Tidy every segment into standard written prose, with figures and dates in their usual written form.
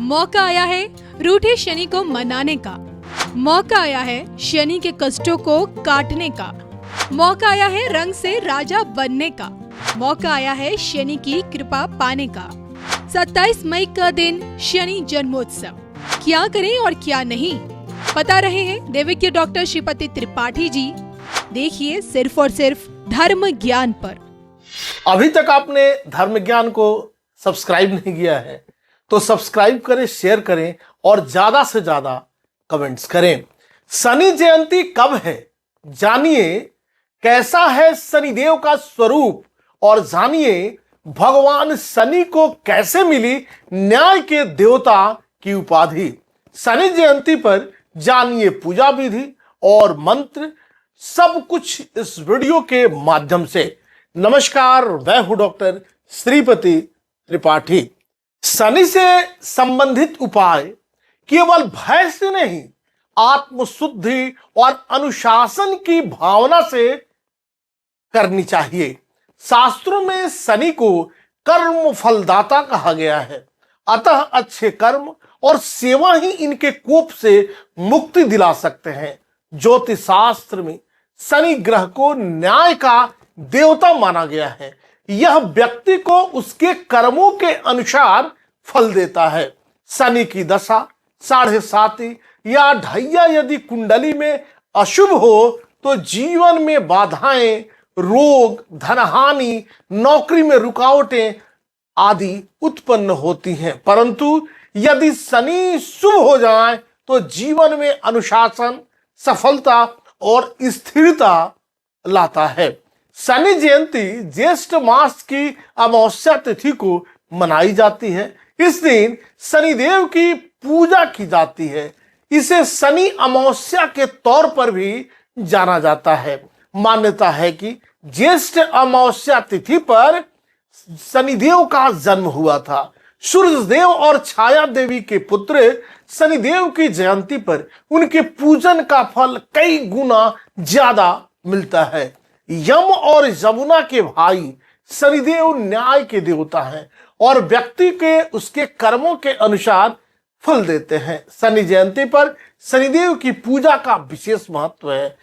मौका आया है रूठे शनि को मनाने का। मौका आया है शनि के कष्टों को काटने का। मौका आया है रंग से राजा बनने का। मौका आया है शनि की कृपा पाने का। 27 मई का दिन शनि जन्मोत्सव। क्या करें और क्या नहीं, बता रहे हैं देविज्ञ डॉक्टर श्रीपति त्रिपाठी जी। देखिए सिर्फ और सिर्फ धर्म ज्ञान पर। अभी तक आपने धर्म ज्ञान को सब्सक्राइब नहीं किया है तो सब्सक्राइब करें, शेयर करें और ज्यादा से ज्यादा कमेंट्स करें। शनि जयंती कब है जानिए, कैसा है शनिदेव का स्वरूप और जानिए भगवान शनि को कैसे मिली न्याय के देवता की उपाधि। शनि जयंती पर जानिए पूजा विधि और मंत्र, सब कुछ इस वीडियो के माध्यम से। नमस्कार, मैं हूं डॉक्टर श्रीपति त्रिपाठी। शनि से संबंधित उपाय केवल भय से नहीं, आत्मशुद्धि और अनुशासन की भावना से करनी चाहिए। शास्त्रों में शनि को कर्म फलदाता कहा गया है, अतः अच्छे कर्म और सेवा ही इनके कोप से मुक्ति दिला सकते हैं। ज्योतिष शास्त्र में शनि ग्रह को न्याय का देवता माना गया है। यह व्यक्ति को उसके कर्मों के अनुसार फल देता है। शनि की दशा, 7.5 या ढैया यदि कुंडली में अशुभ हो तो जीवन में बाधाएं, रोग, धनहानि, नौकरी में रुकावटें आदि उत्पन्न होती हैं। परंतु यदि शनि शुभ हो जाए तो जीवन में अनुशासन, सफलता और स्थिरता लाता है। शनि जयंती ज्येष्ठ मास की अमावस्या तिथि को मनाई जाती है। इस दिन शनिदेव की पूजा की जाती है। इसे शनि अमावस्या के तौर पर भी जाना जाता है। मान्यता है कि ज्येष्ठ अमावस्या तिथि पर शनिदेव का जन्म हुआ था। सूर्यदेव और छाया देवी के पुत्र शनिदेव की जयंती पर उनके पूजन का फल कई गुना ज्यादा मिलता है। यम और यमुना के भाई शनिदेव न्याय के देवता हैं और व्यक्ति के उसके कर्मों के अनुसार फल देते हैं। शनि जयंती पर शनिदेव की पूजा का विशेष महत्व है।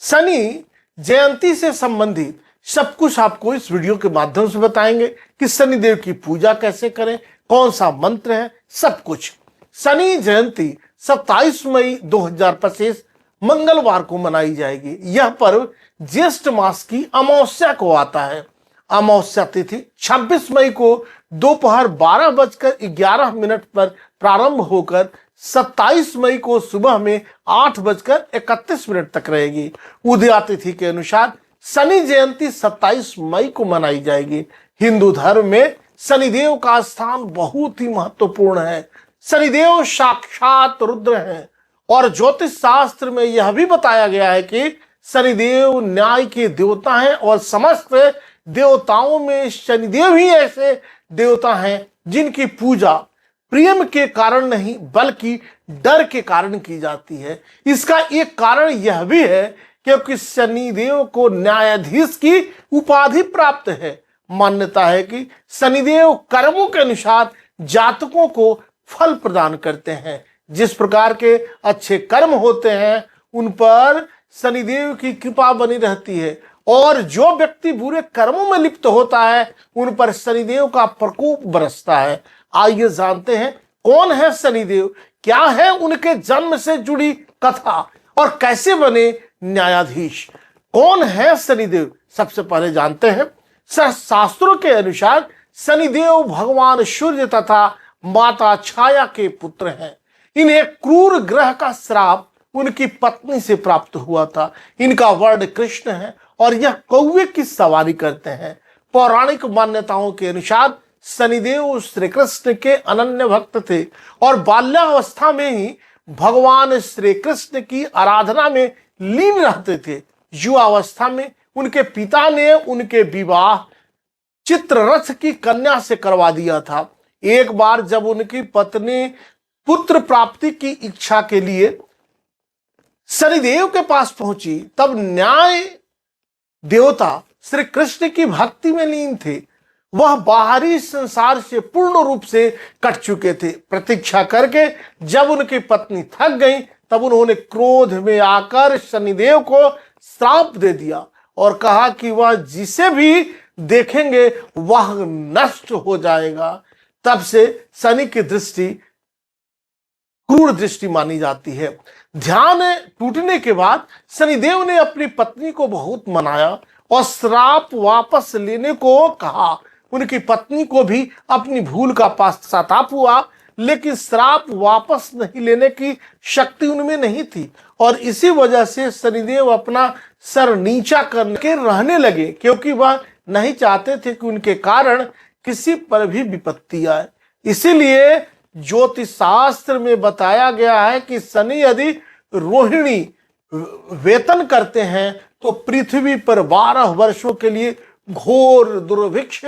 शनि जयंती से संबंधित सब कुछ आपको इस वीडियो के माध्यम से बताएंगे कि शनिदेव की पूजा कैसे करें, कौन सा मंत्र है, सब कुछ। शनि जयंती 27 मई 2025 मंगलवार को मनाई जाएगी। यह पर्व ज्येष्ठ मास की अमावस्या को आता है। अमावस्या तिथि 26 मई को दोपहर 12:11 पर प्रारंभ होकर 27 मई को सुबह में 8:31 तक रहेगी। उदया तिथि के अनुसार शनि जयंती 27 मई को मनाई जाएगी। हिंदू धर्म में शनिदेव का स्थान बहुत ही महत्वपूर्ण है। शनिदेव साक्षात रुद्र हैं और ज्योतिष शास्त्र में यह भी बताया गया है कि शनिदेव न्याय के देवता हैं और समस्त देवताओं में शनिदेव ही ऐसे देवता हैं जिनकी पूजा प्रेम के कारण नहीं बल्कि डर के कारण की जाती है। इसका एक कारण यह भी है क्योंकि शनिदेव को न्यायाधीश की उपाधि प्राप्त है। मान्यता है कि शनिदेव कर्मों के अनुसार जातकों को फल प्रदान करते हैं। जिस प्रकार के अच्छे कर्म होते हैं उन पर शनिदेव की कृपा बनी रहती है और जो व्यक्ति बुरे कर्मों में लिप्त होता है उन पर शनिदेव का प्रकोप बरसता है। आइए जानते हैं कौन है शनिदेव, क्या है उनके जन्म से जुड़ी कथा और कैसे बने न्यायाधीश। कौन है शनिदेव, सबसे पहले जानते हैं। शास्त्रों के अनुसार शनिदेव भगवान सूर्य तथा माता छाया के पुत्र हैं। इन्हें क्रूर ग्रह का श्राप उनकी पत्नी से प्राप्त हुआ था। इनका वर्ण कृष्ण है और यह कौवे की सवारी करते हैं। पौराणिक मान्यताओं के अनुसार शनिदेव श्री कृष्ण के अनन्य भक्त थे और बाल्यावस्था में ही भगवान श्री कृष्ण की आराधना में लीन रहते थे। युवावस्था में उनके पिता ने उनके विवाह चित्ररथ की कन्या से करवा दिया था। एक बार जब उनकी पत्नी पुत्र प्राप्ति की इच्छा के लिए शनिदेव के पास पहुंची तब न्याय देवता श्री कृष्ण की भक्ति में लीन थे। वह बाहरी संसार से पूर्ण रूप से कट चुके थे। प्रतीक्षा करके जब उनकी पत्नी थक गई तब उन्होंने क्रोध में आकर शनिदेव को श्राप दे दिया और कहा कि वह जिसे भी देखेंगे वह नष्ट हो जाएगा। तब से शनि की दृष्टि क्रूर दृष्टि मानी जाती है। ध्यान टूटने के बाद शनिदेव ने अपनी पत्नी को बहुत मनाया और श्राप वापस लेने को कहा। उनकी पत्नी को भी अपनी भूल का पश्चाताप हुआ, लेकिन श्राप वापस नहीं लेने की शक्ति उनमें नहीं थी और इसी वजह से शनिदेव अपना सर नीचा करके रहने लगे, क्योंकि वह नहीं चाहते थे कि उनके कारण किसी पर भी विपत्ति आए। इसीलिए ज्योतिष शास्त्र में बताया गया है कि शनि यदि रोहिणी वेतन करते हैं तो पृथ्वी पर 12 वर्षों के लिए घोर दुर्भिक्ष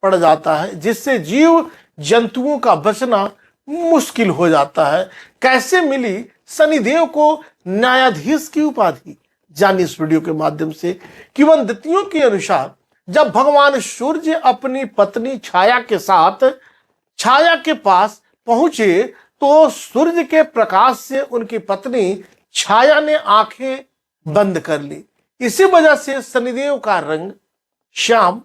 पड़ जाता है, जिससे जीव जंतुओं का बचना मुश्किल हो जाता है। कैसे मिली शनिदेव को न्यायाधीश की उपाधि, जानिए इस वीडियो के माध्यम से। किंवदंतियों के अनुसार जब भगवान सूर्य अपनी पत्नी छाया के साथ छाया के पास पहुंचे तो सूर्य के प्रकाश से उनकी पत्नी छाया ने आंखें बंद कर ली। इसी वजह से शनिदेव का रंग श्याम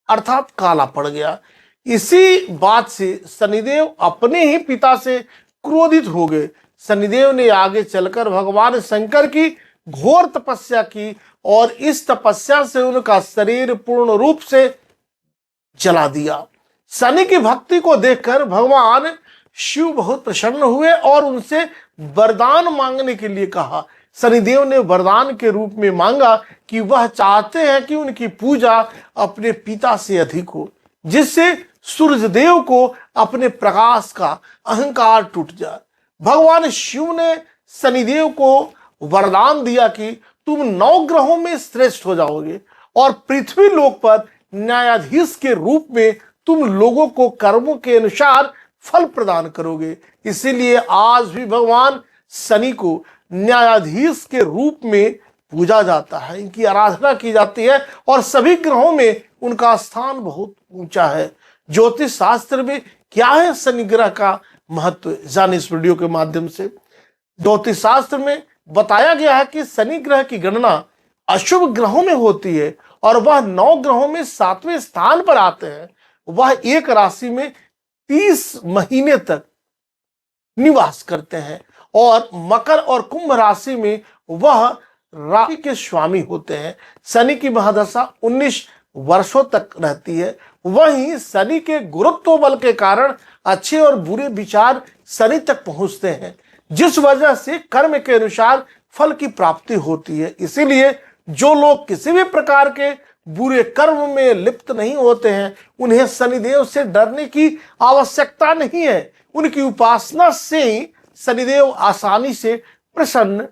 अर्थात काला पड़ गया। इसी बात से शनिदेव अपने ही पिता से क्रोधित हो गए। शनिदेव ने आगे चलकर भगवान शंकर की घोर तपस्या की और इस तपस्या से उनका शरीर पूर्ण रूप से जला दिया। शनि की भक्ति को देखकर भगवान शिव बहुत प्रसन्न हुए और उनसे वरदान मांगने के लिए कहा। शनिदेव ने वरदान के रूप में मांगा कि वह चाहते हैं कि उनकी पूजा अपने पिता से अधिक हो, जिससे सूर्यदेव को अपने प्रकाश का अहंकार टूट जाए। भगवान शिव ने शनिदेव को वरदान दिया कि तुम 9 ग्रहों में श्रेष्ठ हो जाओगे और पृथ्वी लोक पर न्यायाधीश के रूप में तुम लोगों को कर्मों के अनुसार फल प्रदान करोगे। इसीलिए आज भी भगवान शनि को न्यायाधीश के रूप में पूजा जाता है, इनकी आराधना की जाती है और सभी ग्रहों में उनका स्थान बहुत ऊंचा है। ज्योतिष शास्त्र में क्या है शनि ग्रह का महत्व, जाने इस वीडियो के माध्यम से। ज्योतिष शास्त्र में बताया गया है कि शनि ग्रह की गणना अशुभ ग्रहों में होती है और वह 9 ग्रहों में 7वें स्थान पर आते हैं। वह एक राशि में 30 महीने तक निवास करते हैं और मकर और कुंभ राशि में वह राशि के स्वामी होते हैं। शनि की महादशा 19 वर्षों तक रहती है। वहीं शनि के गुरुत्व बल के कारण अच्छे और बुरे विचार शनि तक पहुंचते हैं, जिस वजह से कर्म के अनुसार फल की प्राप्ति होती है। इसीलिए जो लोग किसी भी प्रकार के बुरे कर्म में लिप्त नहीं होते हैं उन्हें शनिदेव से डरने की आवश्यकता नहीं है। उनकी उपासना से ही शनिदेव आसानी से प्रसन्न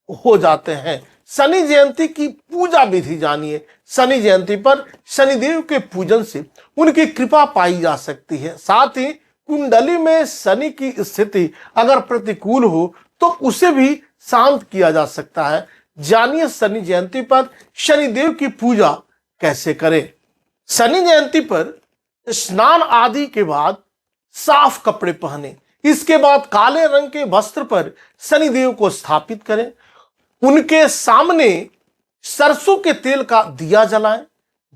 हो जाते हैं। शनि जयंती की पूजा विधि जानिए। शनि जयंती पर शनिदेव के पूजन से उनकी कृपा पाई जा सकती है। साथ ही कुंडली में शनि की स्थिति अगर प्रतिकूल हो तो उसे भी शांत किया जा सकता है। जानिए शनि जयंती पर शनिदेव की पूजा कैसे करें। शनि जयंती पर स्नान आदि के बाद साफ कपड़े पहने, इसके बाद काले रंग के वस्त्र पर शनिदेव को स्थापित करें। उनके सामने सरसों के तेल का दिया जलाएं,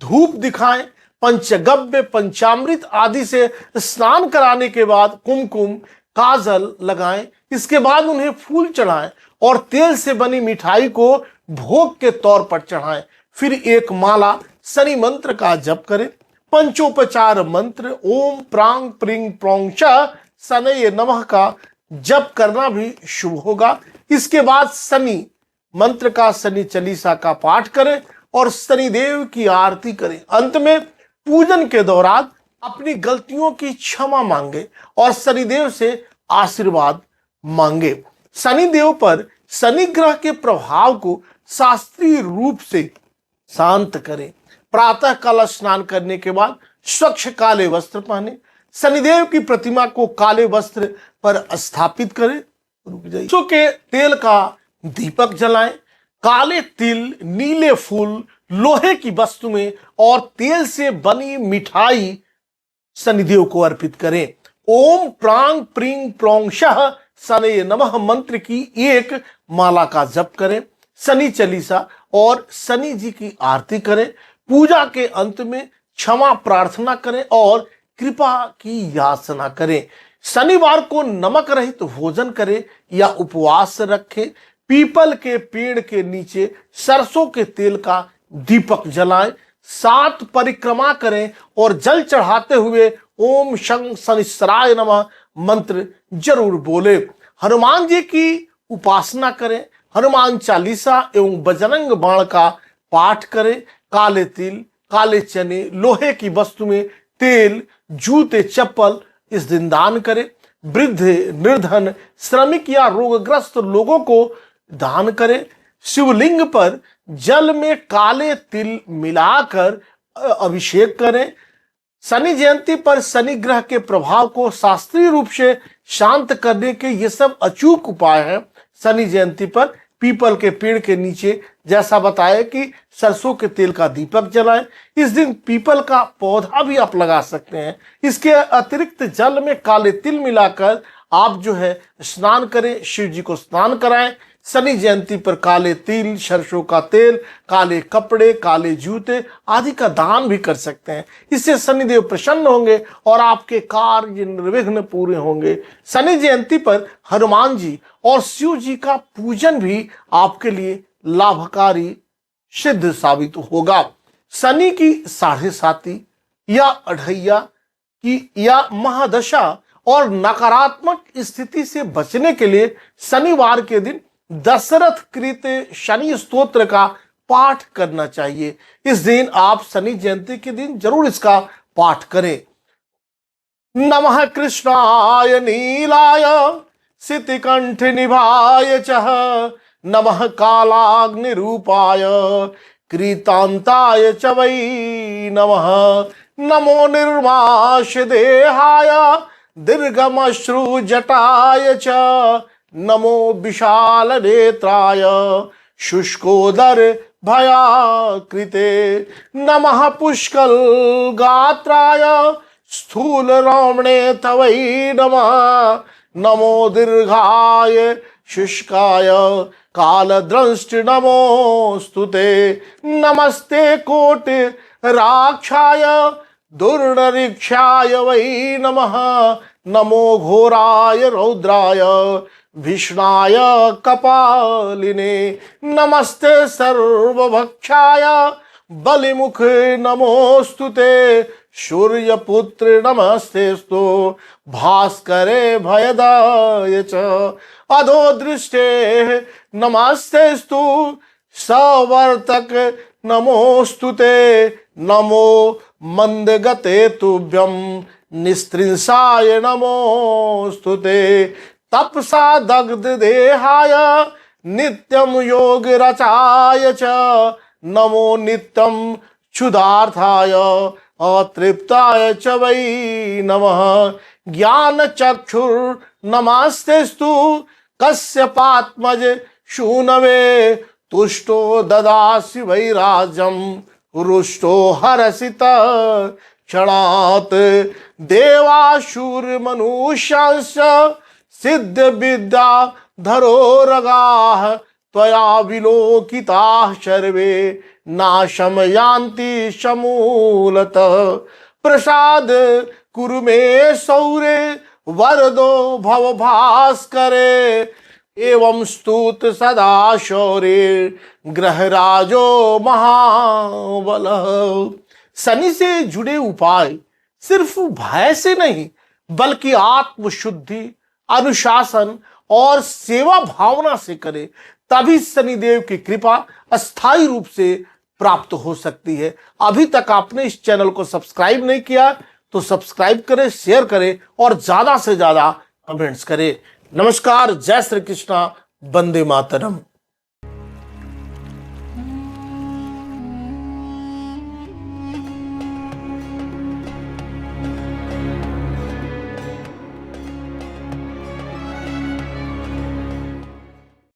धूप दिखाएं, पंचगव्य पंचामृत आदि से स्नान कराने के बाद कुमकुम काजल लगाएं। इसके बाद उन्हें फूल चढ़ाएं और तेल से बनी मिठाई को भोग के तौर पर चढ़ाएं। फिर एक माला शनि मंत्र का जप करें। पंचोपचार मंत्र ओम प्रांग प्रिंग प्रोंग शनये नमः का जप करना भी शुभ होगा। इसके बाद शनि मंत्र का शनि चालीसा का पाठ करें और शनिदेव की आरती करें। अंत में पूजन के दौरान अपनी गलतियों की क्षमा मांगे और शनिदेव से आशीर्वाद मांगे। शनिदेव पर शनि ग्रह के प्रभाव को शास्त्रीय रूप से शांत करें। प्रातः काल स्नान करने के बाद स्वच्छ काले वस्त्र पहने। शनिदेव की प्रतिमा को काले वस्त्र पर स्थापित करें। सरसों के तेल का दीपक जलाएं। काले तिल, नीले फूल, लोहे की वस्तुएं और तेल से बनी मिठाई शनिदेव को अर्पित करें। ओम प्रांग प्रींग प्रोंगशः शनये नमः मंत्र की एक माला का जप करें। शनि चालीसा और शनि जी की आरती करें। पूजा के अंत में क्षमा प्रार्थना करें और कृपा की याचना करें। शनिवार को नमक रहित भोजन करें या उपवास रखें। पीपल के पेड़ के नीचे सरसों के तेल का दीपक जलाएं। 7 परिक्रमा करें और जल चढ़ाते हुए ओम शं शनिश्चराय नमः मंत्र जरूर बोले। हनुमान जी की उपासना करें। हनुमान चालीसा एवं बजरंग बाण का पाठ करें। काले तिल, काले चने, लोहे की वस्तु में तेल, जूते, चप्पल इस दिन दान करें। वृद्ध, निर्धन, श्रमिक या रोगग्रस्त लोगों को दान करें। शिवलिंग पर जल में काले तिल मिलाकर अभिषेक करें। शनि जयंती पर शनि ग्रह के प्रभाव को शास्त्रीय रूप से शांत करने के ये सब अचूक उपाय हैं। शनि जयंती पर पीपल के पेड़ के नीचे जैसा बताया कि सरसों के तेल का दीपक जलाएं। इस दिन पीपल का पौधा भी आप लगा सकते हैं। इसके अतिरिक्त जल में काले तिल मिलाकर आप जो है स्नान करें, शिव जी को स्नान कराएं। शनि जयंती पर काले तिल, सरसों का तेल, काले कपड़े, काले जूते आदि का दान भी कर सकते हैं। इससे शनिदेव प्रसन्न होंगे और आपके कार्य निर्विघ्न पूरे होंगे। शनि जयंती पर हनुमान जी और शिव जी का पूजन भी आपके लिए लाभकारी सिद्ध साबित होगा। शनि की 7.5 या अढ़ैया की या महादशा और नकारात्मक स्थिति से बचने के लिए शनिवार के दिन दशरथ कृत शनि स्तोत्र का पाठ करना चाहिए। इस दिन आप शनि जयंती के दिन जरूर इसका पाठ करें। नमः कृष्णाय नीलाय सितिकंठ निभाय चह नमः कालाग्निरूपाय कृतांताय च वै नमः। नमो निर्माश देहाय दीर्घमश्रु जटाय च नमो विशाल नेत्राय शुष्कोदर भयाकृते। नमः पुष्कल गात्राय स्थूल रोमणे तवै नमः। नमो दीर्घाय शुष्काय कालद्रंष्ट नमोस्तुते। नमस्ते कोटि राक्षाय दुर्निरीक्षाय वै नमः। नमो घोराय रौद्राय भीषणाय कपालिने। नमस्ते सर्वभक्षाय बलिमुख नमोस्तुते। सूर्यपुत्र नमस्तेस्तु भास्करे भयदाय च अधोदृष्टे नमस्तेस्तु सवर्तक नमोस्तुते। नमो मंदगते तुभ्यं निस्त्रिंसाय नमोस्तुते। तपसा दग्ध देहाय नित्यं योग रचाय च नमो नित्यं क्षुधार्थाय अतृप्ताय च वै नमः। ज्ञान चक्षुर नमस्तेस्तु कश्यपात्मज शूनवे। तुष्टो ददासि वैराज्यं रुष्टो हरसित क्षणात्। देवाशूर मनुष्यांश सिद्ध विद्या धरोरगाः त्वया विलोकिताः सर्वे नाशम यान्ति समूलतः। प्रसाद कुरु मे सौरे वरदो भव भास्करे। एवं स्तुत सदा शौर्य ग्रहराजो महाबल। शनि से जुड़े उपाय सिर्फ भय से नहीं बल्कि आत्मशुद्धि, अनुशासन और सेवा भावना से करें, तभी शनिदेव की कृपा अस्थायी रूप से प्राप्त हो सकती है। अभी तक आपने इस चैनल को सब्सक्राइब नहीं किया तो सब्सक्राइब करें, शेयर करें और ज्यादा से ज्यादा कमेंट्स करें। नमस्कार, जय श्री कृष्णा, वंदे मातरम।